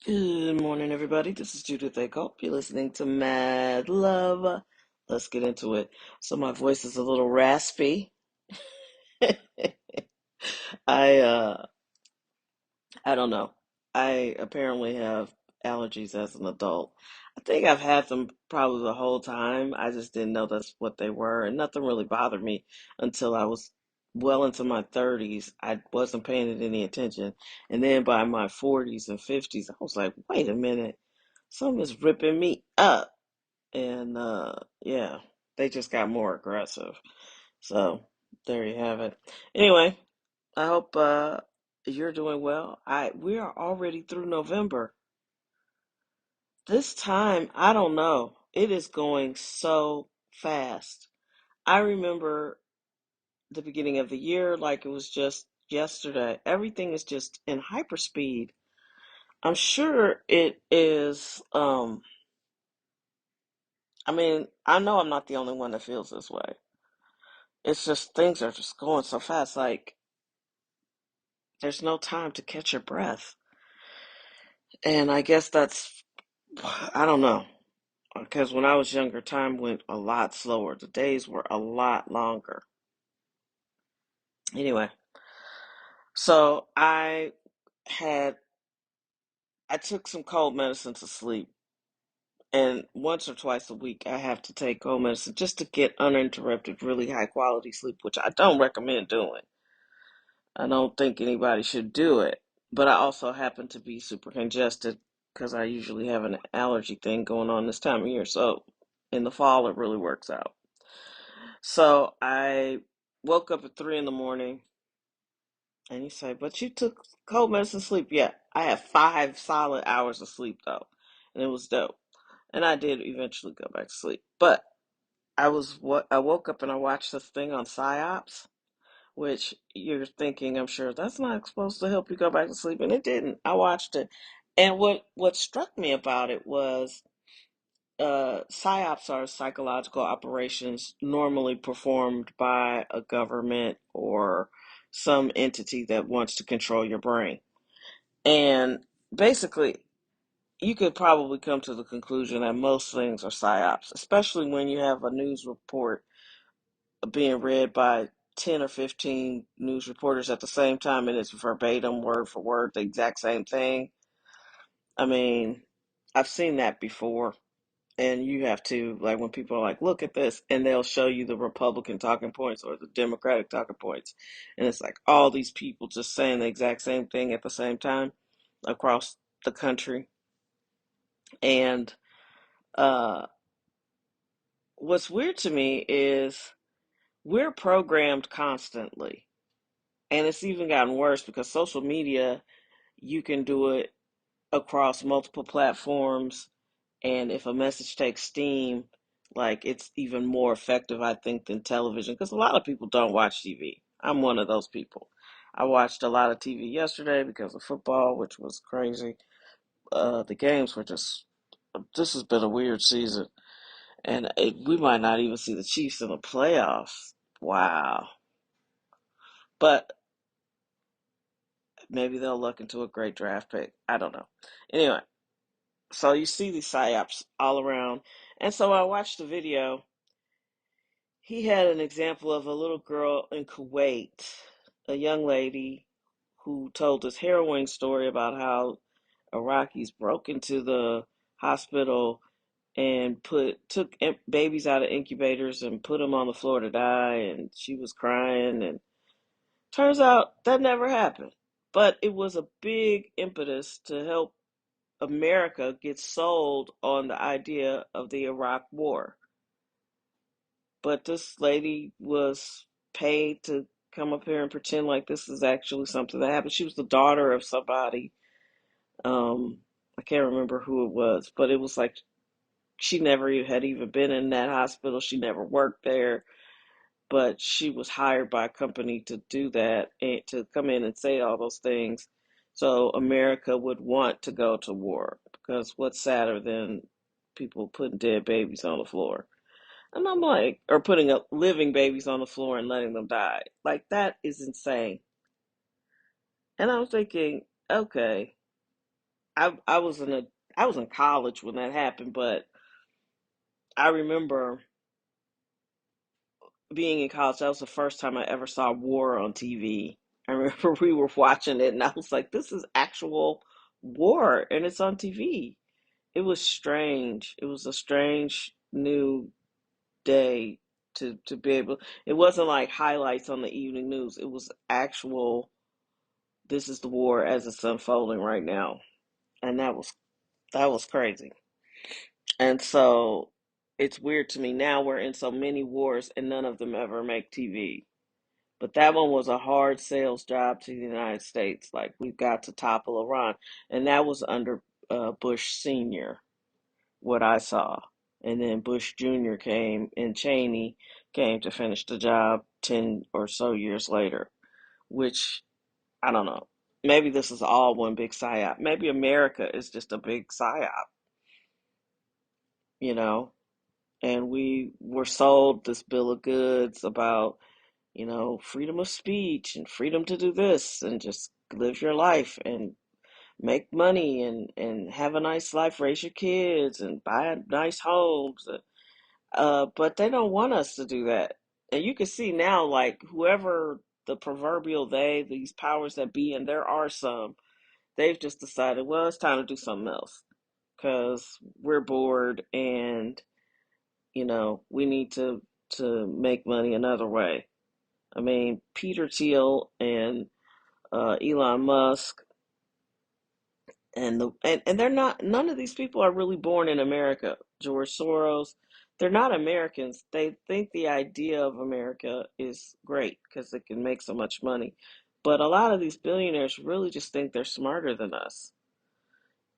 Good morning, everybody. This is Judith Acope. You're listening to Mad Love. Let's get into it. So my voice is a little raspy. I uh I don't know. I apparently have allergies as an adult. I think I've had them probably the whole time. I just didn't know that's what they were, and nothing really bothered me until I was well into my 30s. I wasn't paying it any attention. And then by my 40s and 50s, I was like, wait a minute, something's ripping me up. And yeah, they just got more aggressive. So there you have it. Anyway, I hope you're doing well. We are already through November. This time, I don't know. It is going so fast. I remember the beginning of the year like it was just yesterday. Everything is just in hyperspeed. I'm sure it is I mean, I know I'm not the only one that feels this way. It's just things are just going so fast. Like there's no time to catch your breath. And I guess that's, I don't know. Because when I was younger, time went a lot slower. The days were a lot longer. Anyway, so had, I took some cold medicine to sleep. And once or twice a week, I have to take cold medicine just to get uninterrupted, really high quality sleep, which I don't recommend doing. I don't think anybody should do it. But I also happen to be super congested because I usually have an allergy thing going on this time of year. So in the fall, it really works out. So I woke up at 3 in the morning, and you say, but you took cold medicine sleep. Yeah, I had 5 solid hours of sleep though, and it was dope. And I did eventually go back to sleep. But I woke up and I watched this thing on psyops, which you're thinking, I'm sure, that's not supposed to help you go back to sleep, and it didn't. I watched it, and what struck me about it was psyops are psychological operations normally performed by a government or some entity that wants to control your brain. And basically, you could probably come to the conclusion that most things are psyops, especially when you have a news report being read by 10 or 15 news reporters at the same time, and it's verbatim, word for word, the exact same thing. I mean, I've seen that before. And you have to, like, when people are like, look at this, and they'll show you the Republican talking points or the Democratic talking points. And it's like all these people just saying the exact same thing at the same time across the country. And uh, what's weird to me is we're programmed constantly. And it's even gotten worse because social media, you can do it across multiple platforms. And if a message takes steam, like it's even more effective, I think, than television because a lot of people don't watch TV. I'm one of those people. I watched a lot of TV yesterday because of football, which was crazy. The games were just, this has been a weird season. And we might not even see the Chiefs in the playoffs. Wow. But maybe they'll look into a great draft pick. I don't know. Anyway, so you see these psyops all around. And so I watched the video. He had an example of a little girl in Kuwait, a young lady who told this harrowing story about how Iraqis broke into the hospital and took babies out of incubators and put them on the floor to die, and she was crying, and turns out that never happened. But it was a big impetus to help America get sold on the idea of the Iraq War. But this lady was paid to come up here and pretend like this is actually something that happened. She was the daughter of somebody. I can't remember who it was, but it was like she never had even been in that hospital. She never worked there, but she was hired by a company to do that and to come in and say all those things. So America would want to go to war because what's sadder than people putting dead babies on the floor? And I'm like, or putting up living babies on the floor and letting them die. Like, that is insane. And I'm thinking, okay, I was in a I was in college when that happened, but I remember being in college. That was the first time I ever saw war on TV. I remember we were watching it, and I was like, "This is actual war, and it's on TV." It was strange. It was a strange new day to be able. It wasn't like highlights on the evening news. It was actual. This is the war as it's unfolding right now, and that was crazy. And so it's weird to me now we're in so many wars and none of them ever make TV. But that one was a hard sales job to the United States. Like, we've got to topple Iran. And that was under Bush Sr., what I saw. And then Bush Jr. came and Cheney came to finish the job 10 or so years later, which I don't know. Maybe this is all one big psyop. Maybe America is just a big psyop, you know? And we were sold this bill of goods about, freedom of speech and freedom to do this and just live your life and make money and have a nice life, raise your kids and buy nice homes. But they don't want us to do that. And you can see now, like, whoever the proverbial they, these powers that be, and there are some, they've just decided, well, it's time to do something else because we're bored and we need to make money another way. I mean, Peter Thiel and Elon Musk and they're not. None of these people are really born in America. George Soros, they're not Americans. They think the idea of America is great because it can make so much money. But a lot of these billionaires really just think they're smarter than us,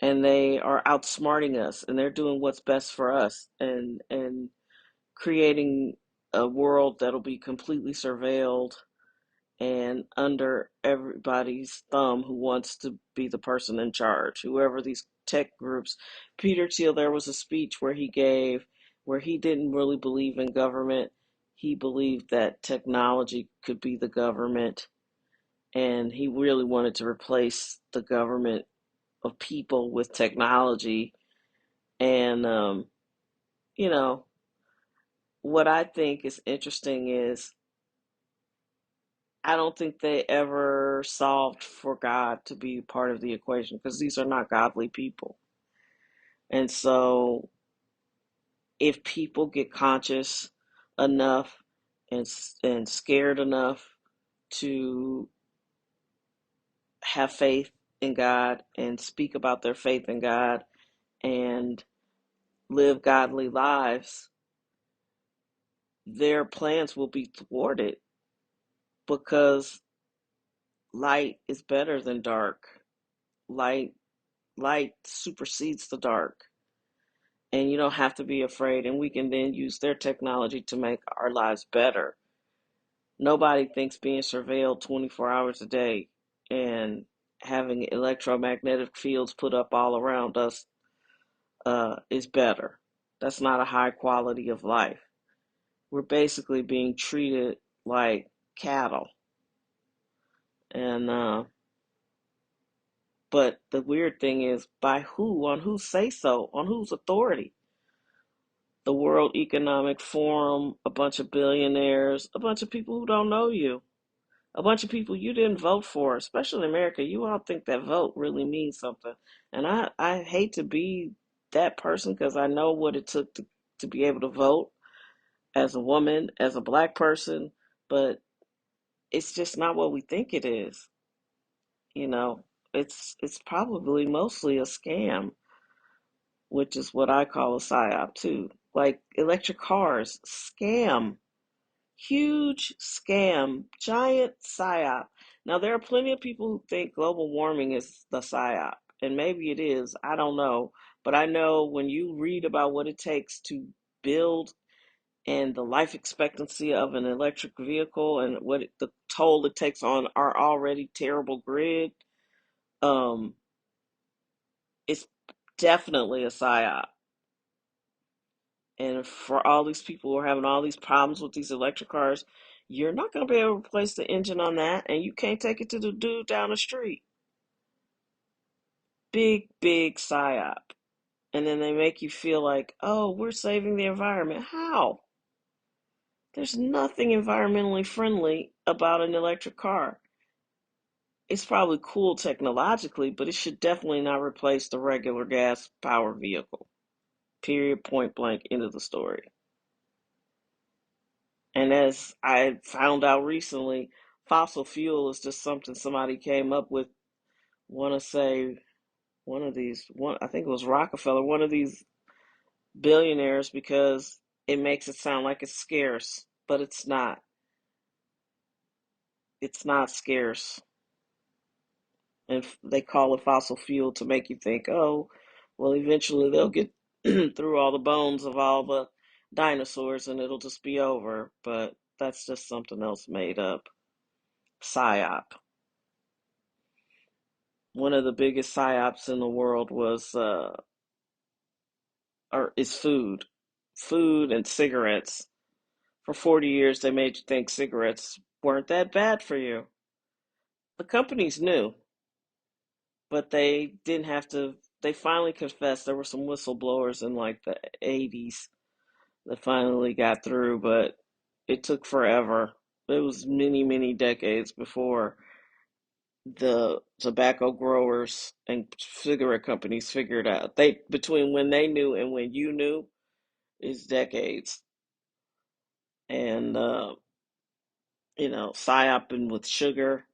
and they are outsmarting us, and they're doing what's best for us, and creating a world that'll be completely surveilled and under everybody's thumb who wants to be the person in charge, whoever these tech groups. Peter Thiel, there was a speech where he gave where he didn't really believe in government. He believed that technology could be the government, and he really wanted to replace the government of people with technology. And, you know, what I think is interesting is I don't think they ever solved for God to be part of the equation because these are not godly people. And so, if people get conscious enough and scared enough to have faith in God and speak about their faith in God and live godly lives, their plans will be thwarted because light is better than dark. Light light supersedes the dark, and you don't have to be afraid, and we can then use their technology to make our lives better. Nobody thinks being surveilled 24 hours a day and having electromagnetic fields put up all around us is better. That's not a high quality of life. We're basically being treated like cattle. And but the weird thing is, by who? On whose say so? On whose authority? The World Economic Forum, a bunch of billionaires, a bunch of people who don't know you, a bunch of people you didn't vote for, especially in America. You all think that vote really means something. And I hate to be that person because I know what it took to be able to vote as a woman, as a black person, but it's just not what we think it is. You know, it's probably mostly a scam, which is what I call a psyop too. Like electric cars, scam. Huge scam, giant psyop. Now, there are plenty of people who think global warming is the psyop, and maybe it is. I don't know. But I know when you read about what it takes to build and the life expectancy of an electric vehicle and the toll it takes on our already terrible grid, um, it's definitely a psyop. And for all these people who are having all these problems with these electric cars, you're not going to be able to replace the engine on that, and you can't take it to the dude down the street. big, big psyop. And then they make you feel like, oh, we're saving the environment. How? There's nothing environmentally friendly about an electric car. It's probably cool technologically, but it should definitely not replace the regular gas powered vehicle. Period, point blank, end of the story. And as I found out recently, fossil fuel is just something somebody came up with. Want to say one of these, one I think it was Rockefeller, one of these billionaires, because it makes it sound like it's scarce, but it's not. It's not scarce. And they call it fossil fuel to make you think, oh, well, eventually they'll get through all the bones of all the dinosaurs and it'll just be over. But that's just something else made up. PSYOP. One of the biggest PSYOPs in the world was, or is food. Food and cigarettes. For 40 years, they made you think cigarettes weren't that bad for you. The companies knew, but they didn't have to. They finally confessed. There were some whistleblowers in like the 80s that finally got through, but it took forever. It was many, many decades before the tobacco growers and cigarette companies figured out. They between when they knew and when you knew is decades. And psyoping with sugar,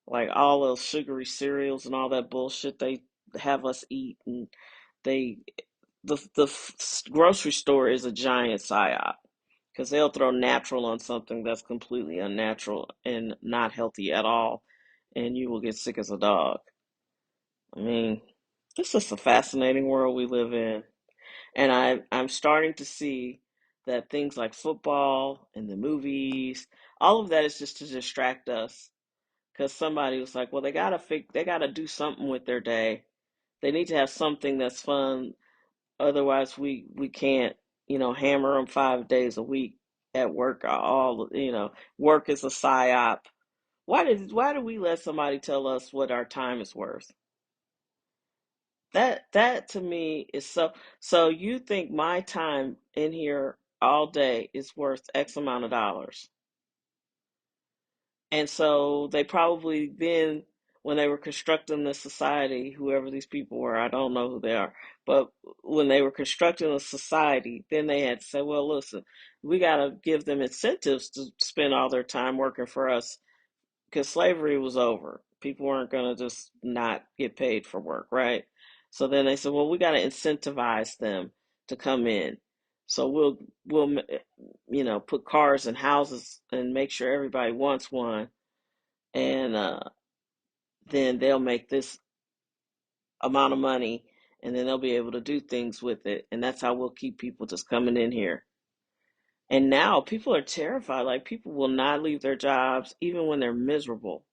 like all those sugary cereals and all that bullshit they have us eat, and they the grocery store is a giant psyop because they'll throw natural on something that's completely unnatural and not healthy at all, and you will get sick as a dog. I mean, this is a fascinating world we live in, and I'm starting to see that things like football and the movies, all of that is just to distract us because somebody was like, well, they gotta do something with their day. They need to have something that's fun. Otherwise, we can't, hammer them 5 days a week at work. Work is a psyop. Why do we let somebody tell us what our time is worth? That to me is so. So you think my time in here all day is worth X amount of dollars? And so they probably then, when they were constructing the society, whoever these people were, I don't know who they are, but when they were constructing the society, then they had to say, well, listen, we got to give them incentives to spend all their time working for us because slavery was over. People weren't going to just not get paid for work, right? So then they said, well, we got to incentivize them to come in. So we'll put cars in houses and make sure everybody wants one, and then they'll make this amount of money, and then they'll be able to do things with it, and that's how we'll keep people just coming in here. And now people are terrified. Like people will not leave their jobs even when they're miserable,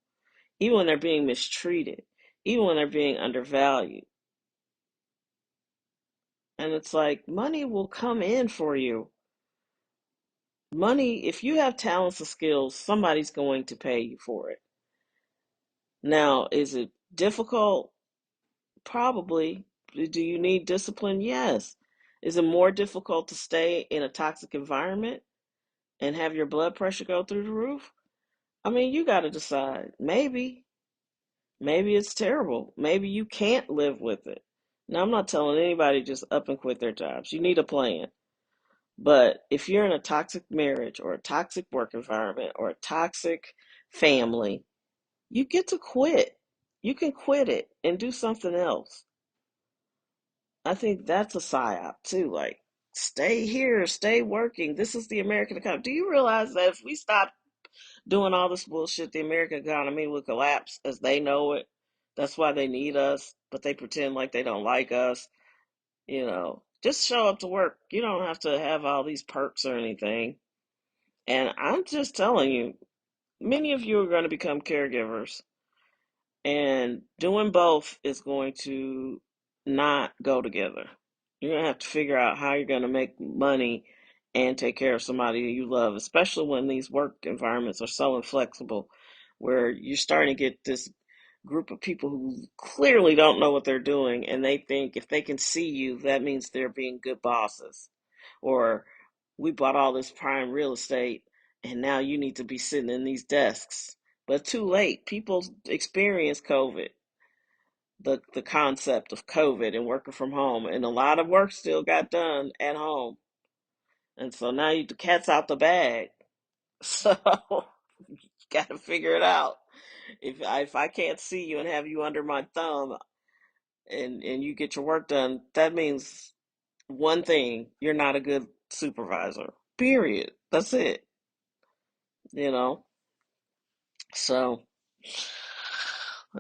even when they're being mistreated, even when they're being undervalued. And it's like money will come in for you. Money, if you have talents and skills, somebody's going to pay you for it. Now, is it difficult? Probably. Do you need discipline? Yes. Is it more difficult to stay in a toxic environment and have your blood pressure go through the roof? I mean, you got to decide. Maybe it's terrible. Maybe you can't live with it. Now, I'm not telling anybody just up and quit their jobs. You need a plan. But if you're in a toxic marriage or a toxic work environment or a toxic family, you get to quit. You can quit it and do something else. I think that's a psyop too. Like, stay here, stay working. This is the American economy. Do you realize that if we stop doing all this bullshit, the American economy will collapse as they know it? That's why they need us, but they pretend like they don't like us. Just show up to work. You don't have to have all these perks or anything. And I'm just telling you, many of you are going to become caregivers. And doing both is going to not go together. You're going to have to figure out how you're going to make money and take care of somebody you love, especially when these work environments are so inflexible, where you're starting to get this. group of people who clearly don't know what they're doing, and they think if they can see you, that means they're being good bosses. Or we bought all this prime real estate, and now you need to be sitting in these desks. But too late. People experience COVID, the concept of COVID and working from home, and a lot of work still got done at home. And so now the cat's out the bag. So you got to figure it out. If I can't see you and have you under my thumb, and you get your work done, that means one thing: you're not a good supervisor. Period. That's it. You know. So,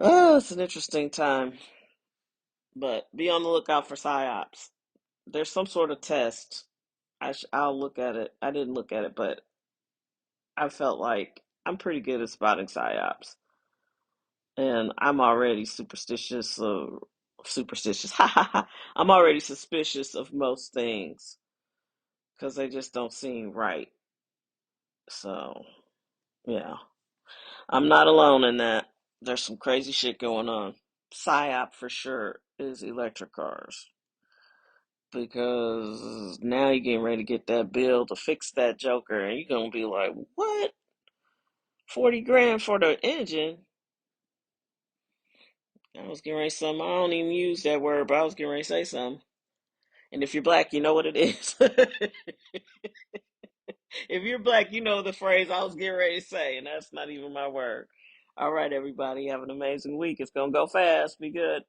oh, it's an interesting time. But be on the lookout for psyops. There's some sort of test. I'll look at it. I didn't look at it, but I felt like I'm pretty good at spotting psyops, and I'm already superstitious. Superstitious. Ha ha ha. I'm already suspicious of most things because they just don't seem right. So yeah, I'm not alone in that. There's some crazy shit going on. Psyop for sure is electric cars because now you're getting ready to get that bill to fix that Joker, and you're gonna be like, "What? 40 grand for the engine?" I was getting ready to say something. I don't even use that word, but I was getting ready to say something. And if you're black, you know what it is. If you're black, you know the phrase I was getting ready to say, and that's not even my word. All right, everybody, have an amazing week. It's gonna go fast. Be good.